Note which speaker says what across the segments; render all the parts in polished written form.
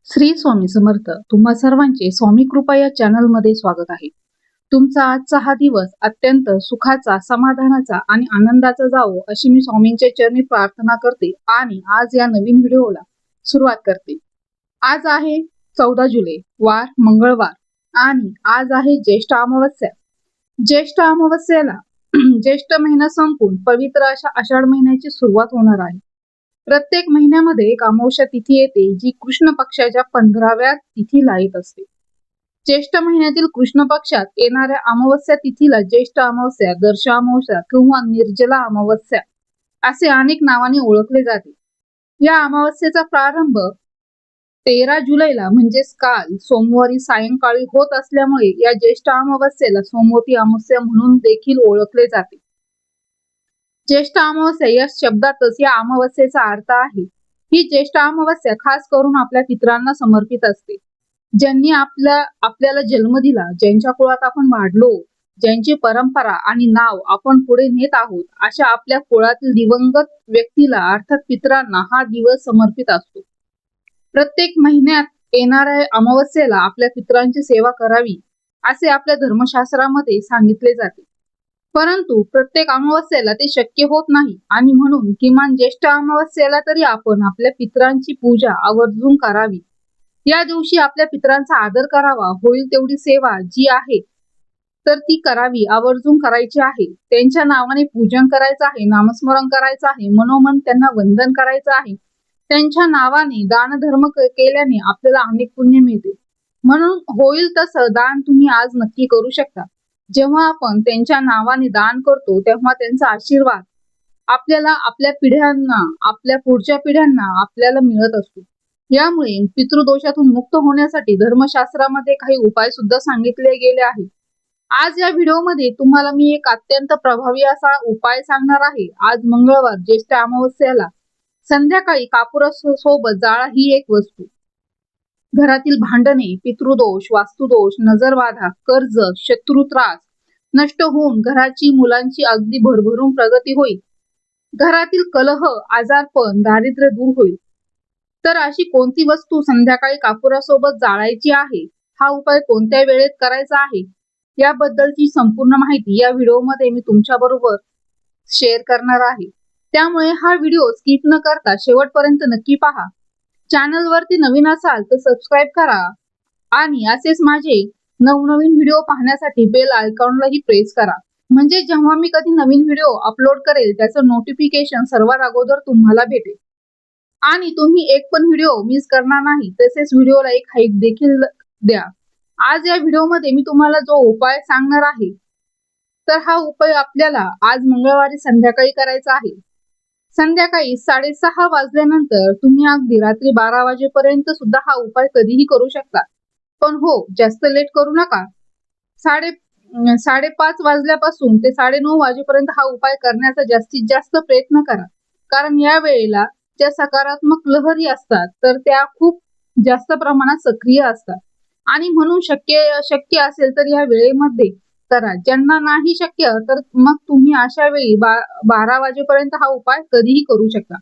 Speaker 1: श्री स्वामी समर्थ. तुम्हा सर्वांचे स्वामी कृपा या चॅनल मध्ये स्वागत आहे. तुमचा आजचा हा दिवस अत्यंत सुखाचा, समाधानाचा आणि आनंदाचा जावो अशी मी स्वामींच्या चरणी प्रार्थना करते आणि आज या नवीन व्हिडिओला सुरुवात करते. आज आहे 14 जुलै, वार मंगळवार आणि आज आहे ज्येष्ठ अमावस्या. ज्येष्ठ अमावस्येला ज्येष्ठ महिना संपून पवित्र अशा आषाढ महिन्याची सुरुवात होणार आहे. प्रत्येक महिन्यामध्ये एक अमावस्या तिथी येते, जी कृष्ण पक्षाच्या 15व्या तिथीला येत असते. ज्येष्ठ महिन्यातील कृष्ण पक्षात येणाऱ्या अमावस्या तिथीला ज्येष्ठ अमावस्या, दर्श अमावस्या किंवा निर्जला अमावस्या असे अनेक नावाने ओळखले जाते. या अमावस्येचा प्रारंभ 13 जुलैला म्हणजेच काल सोमवारी सायंकाळी होत असल्यामुळे या ज्येष्ठ अमावस्येला सोमवती अमावस्या म्हणून देखील ओळखले जाते. ज्येष्ठ अमावस्या या शब्दातच या अमावस्येचा अर्थ आहे. ही ज्येष्ठ अमावस्या खास करून आपल्या पितरांना समर्पित असते. ज्यांनी आपल्याला जन्म दिला, ज्यांच्या कुळात आपण वाढलो, ज्यांची परंपरा आणि नाव आपण पुढे नेत आहोत, अशा आपल्या कुळातील दिवंगत व्यक्तीला अर्थात पितरांना हा दिवस समर्पित असतो. प्रत्येक महिन्यात येणाऱ्या अमावस्येला आपल्या पितरांची सेवा करावी असे आपल्या धर्मशास्त्रामध्ये सांगितले जाते. परंतु प्रत्येक अमावस्येला ते शक्य होत नाही आणि म्हणून किमान ज्येष्ठ अमावस्येला तरी आपण आपल्या पितरांची पूजा आवर्जून करावी. या दिवशी आपल्या पितरांचा आदर करावा, होईल तेवढी सेवा जी आहे तर ती करावी, आवर्जून करायची आहे. त्यांच्या नावाने पूजन करायचं आहे, नामस्मरण करायचं आहे, मनोमन त्यांना वंदन करायचं आहे. त्यांच्या नावाने दान धर्म केल्याने आपल्याला अनेक पुण्य मिळते. म्हणून होईल तसं दान तुम्ही आज नक्की करू शकता. जेव्हा आपण त्यांच्या नावाने दान करतो तेव्हा त्यांचा आशीर्वाद आपल्याला, आपल्या पिढ्यांना, आपल्या पुढच्या पिढ्यांना आपल्याला मिळत असतो. यामुळे पितृदोषातून मुक्त होण्यासाठी धर्मशास्त्रामध्ये काही उपाय सुद्धा सांगितले गेले आहेत. आज या व्हिडिओमध्ये तुम्हाला मी एक अत्यंत प्रभावी असा उपाय सांगणार आहे. आज मंगळवार ज्येष्ठ अमावस्येला संध्याकाळी कापुरासोबत जाळा ही एक वस्तू घरातील भांडणे, पितृदोष, वास्तुदोष, नजरबाधा, कर्ज, शत्रुत्रास नष्ट होऊन घराची, मुलांची अगदी भरभरून प्रगती होईल. घरातील कलह, आजारपण, दारिद्र्य दूर होईल. तर अशी कोणती वस्तू संध्याकाळी कापुरासोबत जाळायची आहे, हा उपाय कोणत्या वेळेत करायचा आहे, याबद्दलची संपूर्ण माहिती या व्हिडिओमध्ये मी तुमच्या बरोबर शेअर करणार आहे. त्यामुळे हा व्हिडिओ स्किप न करता शेवटपर्यंत नक्की पहा. चॅनल वरती नवीन असाल तर सबस्क्राईब करा आणि असेच माझे नवनवीन व्हिडिओ पाहण्यासाठी बेल आयकॉनलाही प्रेस करा, म्हणजे जेव्हा मी कधी नवीन व्हिडिओ अपलोड करेल त्याचं नोटिफिकेशन सर्वात अगोदर तुम्हाला भेटेल आणि तुम्ही एक पण व्हिडिओ मिस करणार नाही. तसेच व्हिडिओला एक हाईप देखील द्या. आज या व्हिडिओमध्ये मी तुम्हाला जो उपाय सांगणार आहे तर हा उपाय आपल्याला आज मंगळवारी संध्याकाळी करायचा आहे. संध्याकाळी 6:30 वाजल्यानंतर तुम्ही अगदी रात्री 12 वाजेपर्यंत सुद्धा हा उपाय कधीही करू शकता. पण हो, जास्त लेट करू नका. 5:30 वाजल्यापासून ते 9:30 वाजेपर्यंत हा उपाय करण्याचा जास्तीत जास्त प्रयत्न करा. कारण या वेळेला ज्या सकारात्मक लहरी असतात तर त्या खूप जास्त प्रमाणात सक्रिय असतात आणि म्हणून शक्य असेल तर या वेळेमध्ये करा. ज्यांना नाही शक्य तर मग तुम्ही अशा वेळी 12 वाजेपर्यंत हा उपाय कधीही करू शकता.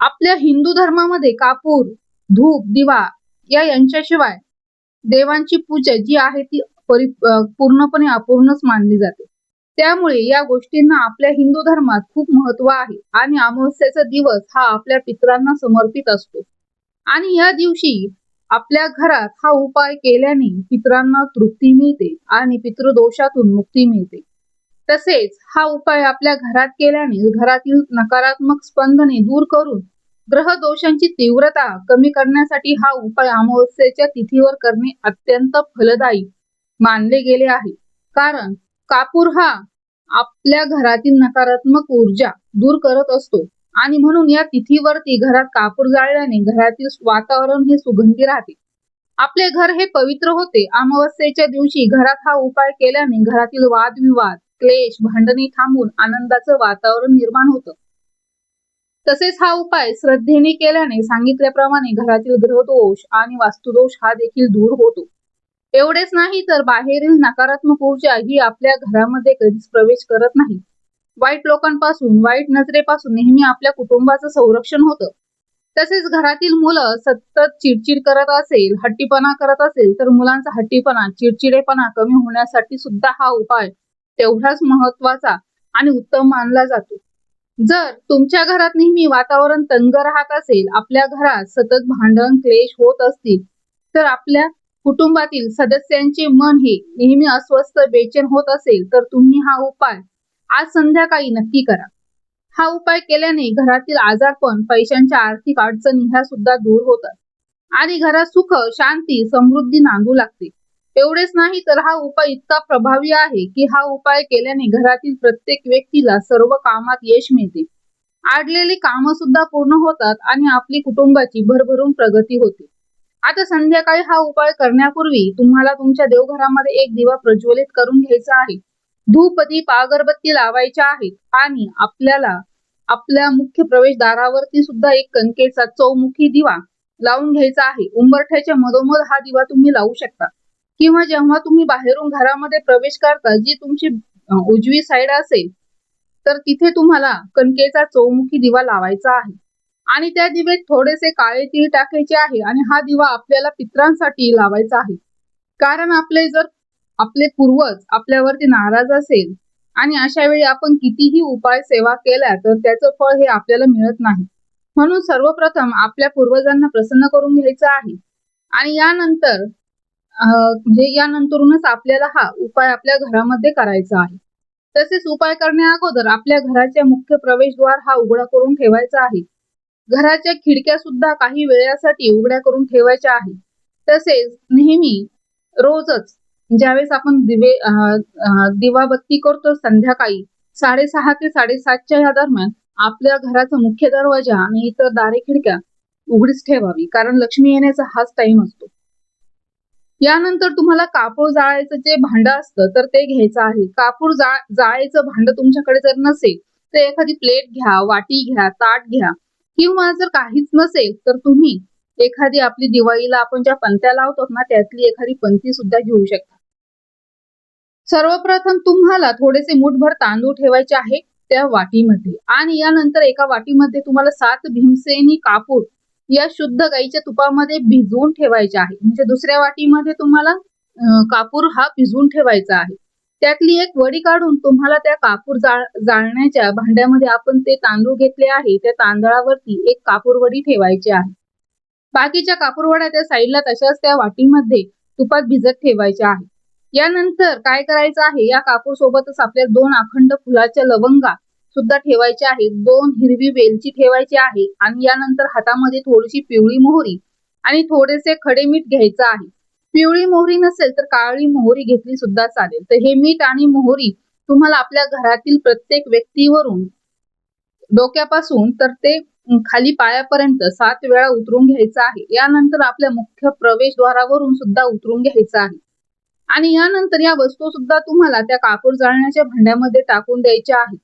Speaker 1: आपल्या हिंदू धर्मामध्ये कापूर, धूप, दिवा यांच्याशिवाय देवांची पूजा जी आहे ती पूर्णपणे अपूर्णच मानली जाते. त्यामुळे या गोष्टींना आपल्या हिंदू धर्मात खूप महत्व आहे आणि अमावस्येचा दिवस हा आपल्या पितरांना समर्पित असतो आणि या दिवशी आपल्या घरात हा उपाय केल्याने पितरांना तृप्ती मिळते आणि पितृदोषातून मुक्ती मिळते. तसेच हा उपाय आपल्या घरात केल्याने घरातील नकारात्मक स्पंदने दूर करून ग्रह दोषांची तीव्रता कमी करण्यासाठी हा उपाय अमावस्येच्या तिथीवर करणे अत्यंत फलदायी मानले गेले आहे. कारण कापूर हा आपल्या घरातील नकारात्मक ऊर्जा दूर करत असतो आणि म्हणून या तिथीवरती घरात कापूर जाळल्याने घरातील वातावरण हे सुगंधी राहते. आपले घर हे पवित्र होते. अमावस्येच्या दिवशी घरात हा उपाय केल्याने घरातील वादविवाद, क्लेश, भांडणे थांबून आनंदाचं वातावरण निर्माण होतं. तसेच हा उपाय श्रद्धेने केल्याने सांगितल्याप्रमाणे घरातील ग्रहदोष आणि वास्तुदोष हा देखील दूर होतो. एवढेच नाही तर बाहेरील नकारात्मक ऊर्जा ही आपल्या घरामध्ये कधीच प्रवेश करत नाही. वाईट लोकांपासून, वाईट नजरेपासून नेहमी आपल्या कुटुंबाचं संरक्षण होतं. तसेच घरातील मुलं सतत चिडचिड करत असेल, हट्टीपणा करत असेल, तर मुलांचा हट्टीपणा, चिडचिडेपणा कमी होण्यासाठी सुद्धा हा उपाय तेवढाच महत्वाचा आणि उत्तम मानला जातो. जर तुमच्या घरात नेहमी वातावरण तंग राहत असेल, आपल्या घरात सतत भांडण, क्लेश होत असतील, तर आपल्या कुटुंबातील सदस्यांचे मन हे नेहमी अस्वस्थ, बेचैन होत असेल, तर तुम्ही हा उपाय आज संध्याकाळी नक्की करा. हा उपाय केल्याने घरातील आजारपण, पैशांच्या आर्थिक अडचणी ह्या सुद्धा दूर होतात आणि घरात सुख, शांती, समृद्धी नांदू लागते. एवढेच नाही तर हा उपाय इतका प्रभावी आहे की हा उपाय केल्याने घरातील प्रत्येक व्यक्तीला सर्व कामात यश मिळते. अडलेली कामं सुद्धा पूर्ण होतात आणि आपली कुटुंबाची भरभरून प्रगती होते. आता संध्याकाळी हा उपाय करण्यापूर्वी तुम्हाला तुमच्या देवघरामध्ये एक दिवा प्रज्वलित करून घ्यायचा आहे. धूप, दीप, अगरबत्ती लावायच्या आहेत आणि आपल्याला आपल्या मुख्य प्रवेशद्वारावरती सुद्धा एक कणकेचा चौमुखी दिवा लावून घ्यायचा आहे. उंबरठ्याच्या मधोमध हा दिवा तुम्ही लावू शकता किंवा जेव्हा तुम्ही बाहेरून घरामध्ये प्रवेश करता, जी तुमची उजवी साईड असेल, तर तिथे तुम्हाला कणकेचा चौमुखी दिवा लावायचा आहे आणि त्या दिव्यात थोडेसे काळे तीळ टाकायचे आहे आणि हा दिवा आपल्याला पितरांसाठी लावायचा आहे. कारण आपले पूर्वज आपल्यावरती नाराज असेल आणि अशा वेळी आपण कितीही उपाय सेवा केल्या तर त्याचं फळ हे आपल्याला मिळत नाही. म्हणून सर्वप्रथम आपल्या पूर्वजांना प्रसन्न करून घ्यायचं आहे आणि यानंतरूनच आपल्याला हा उपाय आपल्या घरामध्ये करायचा आहे. तसेच उपाय करण्या अगोदर आपल्या घराच्या मुख्य प्रवेशद्वार हा उघडा करून ठेवायचा आहे. घराच्या खिडक्या सुद्धा काही वेळासाठी उघड्या करून ठेवायच्या आहे. तसेच नेहमी रोजच ज्यावेळेस आपण दिवाबत्ती करतो संध्याकाळी 6:30 ते 7:30च्या या दरम्यान आपल्या घराचा मुख्य दरवाजा आणि इतर दारे खिडक्या उघडीच ठेवावी, कारण लक्ष्मी येण्याचा हाच टाइम असतो. यानंतर तुम्हाला कापूर जाळायचं जे भांड असतं तर ते घ्यायचं आहे. कापूर जाळायचं भांड तुमच्याकडे जर नसेल तर एखादी प्लेट घ्या, वाटी घ्या, ताट घ्या किंवा जर काहीच नसेल तर तुम्ही एखादी आपली दिवाळीला आपण ज्या पंत्या लावतो ना त्यातली एखादी पंती सुद्धा घेऊ शकता. सर्वप्रथम तुम्हाला थोडेसे मुठभर तांदूळ ठेवायचे आहे त्या वाटीमध्ये आणि यानंतर एका वाटीमध्ये तुम्हाला 7 भीमसेनी कापूर या शुद्ध गाईच्या तुपामध्ये भिजवून ठेवायचे आहे. म्हणजे दुसऱ्या वाटीमध्ये तुम्हाला कापूर हा भिजवून ठेवायचा आहे. त्यातली एक वडी काढून तुम्हाला त्या कापूर जाळण्याच्या भांड्यामध्ये आपण ते तांदूळ घेतले आहे त्या तांदळावरती एक कापूर वडी ठेवायची आहे. बाकीच्या कापूरवड्या त्या साईडला तशाच त्या वाटीमध्ये तुपात भिजत ठेवायच्या आहे. यानंतर काय करायचं आहे, या कापूर सोबतच आपल्याला 2 अखंड फुलाच्या लवंगा सुद्धा ठेवायच्या आहेत, 2 हिरवी वेलची ठेवायची आहे आणि यानंतर हातामध्ये थोडीशी पिवळी मोहरी आणि थोडेसे खडे मीठ घ्यायचं आहे. पिवळी मोहरी नसेल तर काळी मोहरी घेतली सुद्धा चालेल. तर हे मीठ आणि मोहरी तुम्हाला आपल्या घरातील प्रत्येक व्यक्तीवरून डोक्यापासून तर ते खाली पायापर्यंत 7 वेळा उतरून घ्यायचं आहे. यानंतर आपल्या मुख्य प्रवेशद्वारावरून सुद्धा उतरून घ्यायचं आहे आणि यानंतर या वस्तू सुद्धा तुम्हाला त्या कापूर जाळण्याच्या भांड्यामध्ये टाकून द्यायच्या आहेत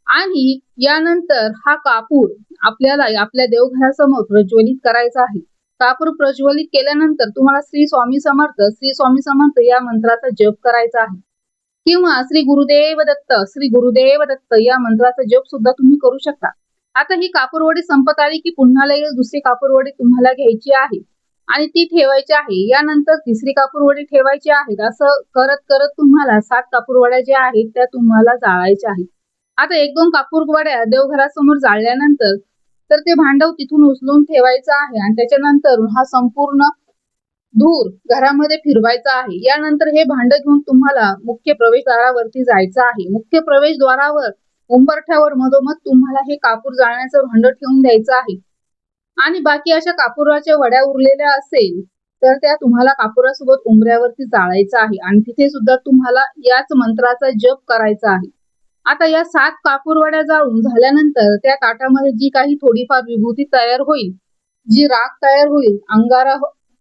Speaker 1: आणि यानंतर हा कापूर आपल्याला आपल्या देवघरासमोर प्रज्वलित करायचा आहे. कापूर प्रज्वलित केल्यानंतर तुम्हाला श्री स्वामी समर्थ या मंत्राचा जप करायचा आहे किंवा श्री गुरुदेव दत्त या मंत्राचा जप सुद्धा तुम्ही करू शकता. आता ही कापूरवडी संपत आली की पुन्हा लगेच दुसरी कापूरवडी तुम्हाला घ्यायची आहे आणि ती ठेवायची आहे. यानंतर तिसरी कापूरवडी ठेवायची आहे. असं करत करत तुम्हाला 7 कापूरवड्या ज्या आहेत त्या तुम्हाला जाळायच्या आहेत. आता 1-2 कापूरवड्या देवघरासमोर जाळल्यानंतर तर ते भांडव तिथून उचलून ठेवायचं आहे आणि त्याच्यानंतर हा संपूर्ण धूर घरामध्ये फिरवायचा आहे. यानंतर हे भांड घेऊन तुम्हाला मुख्य प्रवेशद्वारावरती जायचं आहे. मुख्य प्रवेशद्वारावर उंबरठ्यावर मधोमध तुम्हाला हे कापूर जाळण्याचं भांड ठेवून द्यायचं आहे आणि बाकी अशा कापुराच्या वड्या उरलेल्या असेल तर त्या तुम्हाला कापुरासोबत उंबऱ्यावरती जाळायचं आहे आणि तिथे सुद्धा तुम्हाला याच मंत्राचा जप करायचा आहे. आता या 7 कापूरवड्या जाळून झाल्यानंतर त्या ताटामध्ये जी काही थोडीफार विभूती तयार होईल, जी राख तयार होईल, अंगारा,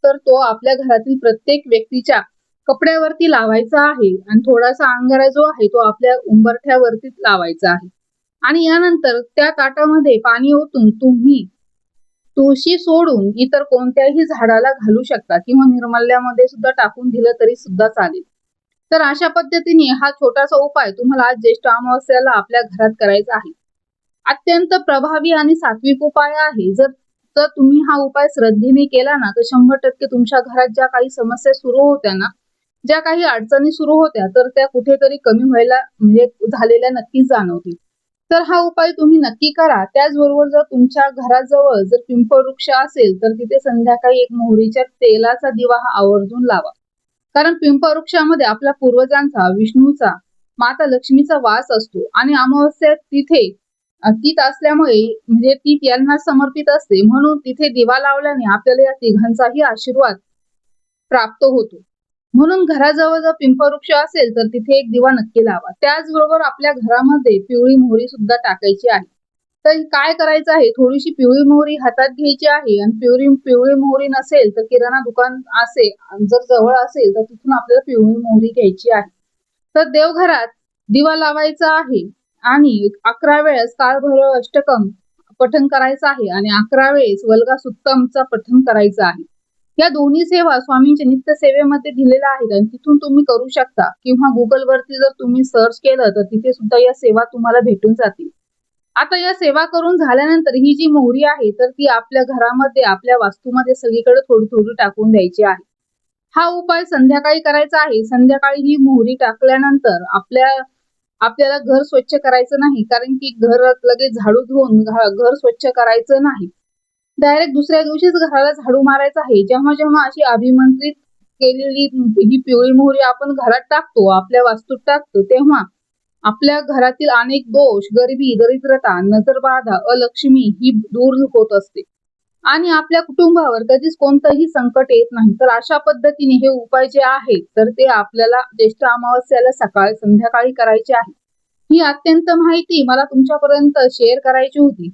Speaker 1: तर तो आपल्या घरातील प्रत्येक व्यक्तीच्या कपड्यावरती लावायचा आहे आणि थोडासा अंगारा जो आहे तो आपल्या उंबरठ्यावरती लावायचा आहे आणि यानंतर त्या ताटामध्ये पाणी ओतून तुम्ही तुळशी सोडून इतर कोणत्याही झाडाला घालू शकता किंवा निर्माल्यामध्ये सुद्धा टाकून दिलं तरी सुद्धा चालेल. तर अशा पद्धतीने हा छोटासा उपाय तुम्हाला आज ज्येष्ठ अमावस्याला आपल्या घरात करायचा आहे. अत्यंत प्रभावी आणि सात्विक उपाय आहे. जर तर तुम्ही हा उपाय श्रद्धेने केला ना तर 100% तुमच्या घरात ज्या काही समस्या सुरू होत्या ना, ज्या काही अडचणी सुरू होत्या तर त्या कुठेतरी कमी व्हायला म्हणजे झालेल्या नक्कीच जाणवतील. तर हा उपाय तुम्ही नक्की करा. त्याचबरोबर जर तुमच्या घराजवळ जर पिंपळ वृक्ष असेल तर तिथे संध्याकाळी एक मोहरीच्या तेलाचा दिवा हा आवर्जून लावा. कारण पिंपळ वृक्षामध्ये आपल्या पूर्वजांचा, विष्णूचा, माता लक्ष्मीचा वास असतो आणि अमावस्या तिथे तीत असल्यामुळे म्हणजे ती यांना समर्पित असते. म्हणून तिथे दिवा लावल्याने आपल्याला या तिघांचाही आशीर्वाद प्राप्त होतो. म्हणून घराजवळ जर पिंपळ वृक्ष असेल तर तिथे एक दिवा नक्की लावा. त्याचबरोबर आपल्या घरामध्ये पिवळी मोहरी सुद्धा टाकायची आहे. तर काय करायचं आहे, थोडीशी पिवळी मोहरी हातात घ्यायची आहे आणि पिवळी मोहरी नसेल तर किराणा दुकान असेल जर जवळ असेल तर तिथून आपल्याला पिवळी मोहरी घ्यायची आहे. तर देवघरात दिवा लावायचा आहे आणि 11 वेळेस काळभैरव अष्टकम पठण करायचं आहे आणि 11 वेळेस वल्गा सुत्तमचा पठण करायचं आहे. या दोन्ही सेवा स्वामींच्या नित्य सेवेमध्ये दिलेल्या आहेत आणि तिथून तुम्ही करू शकता किंवा गुगल वरती जर तुम्ही सर्च केलं तर तिथे सुद्धा या सेवा तुम्हाला भेटून जातील. आता या सेवा करून झाल्यानंतर ही जी मोहरी आहे तर ती आपल्या घरामध्ये, आपल्या वास्तूमध्ये सगळीकडे थोडी थोडी टाकून द्यायची आहे. हा उपाय संध्याकाळी करायचा आहे. संध्याकाळी ही मोहरी टाकल्यानंतर आपल्याला घर स्वच्छ करायचं नाही, कारण की घर लगेच झाडू घेऊन घर स्वच्छ करायचं नाही. डायरेक्ट दुसऱ्या दिवशीच घराला झाडू मारायचा आहे. जेव्हा जेव्हा अशी अभिमंत्रित केलेली ही पिवळी मोहरी आपण घरात टाकतो, आपल्या वास्तूत टाकतो, तेव्हा आपल्या घरातील अनेक दोष, गरिबी, दरिद्रता, नजरबाधा, अलक्ष्मी ही दूर होत असते आणि आपल्या कुटुंबावर कधीच कोणतंही संकट येत नाही. तर अशा पद्धतीने हे उपाय जे आहेत तर ते आपल्याला ज्येष्ठ अमावस्याला संध्याकाळी करायचे आहे. ही अत्यंत माहिती मला तुमच्यापर्यंत शेअर करायची होती.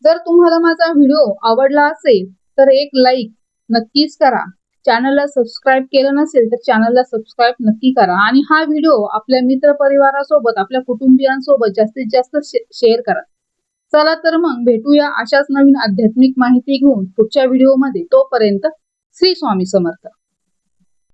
Speaker 1: जर तुम्हाला माझा व्हिडिओ आवडला असेल तर एक लाईक नक्कीच करा. चॅनलला सबस्क्राईब केलं नसेल तर चॅनलला सबस्क्राईब नक्की करा आणि हा व्हिडिओ आपल्या मित्र परिवारासोबत, आपल्या कुटुंबियांसोबत जास्तीत जास्त शेअर करा. चला तर मग भेटूया अशाच नवीन आध्यात्मिक माहिती घेऊन पुढच्या व्हिडिओमध्ये. तोपर्यंत श्री स्वामी समर्थ.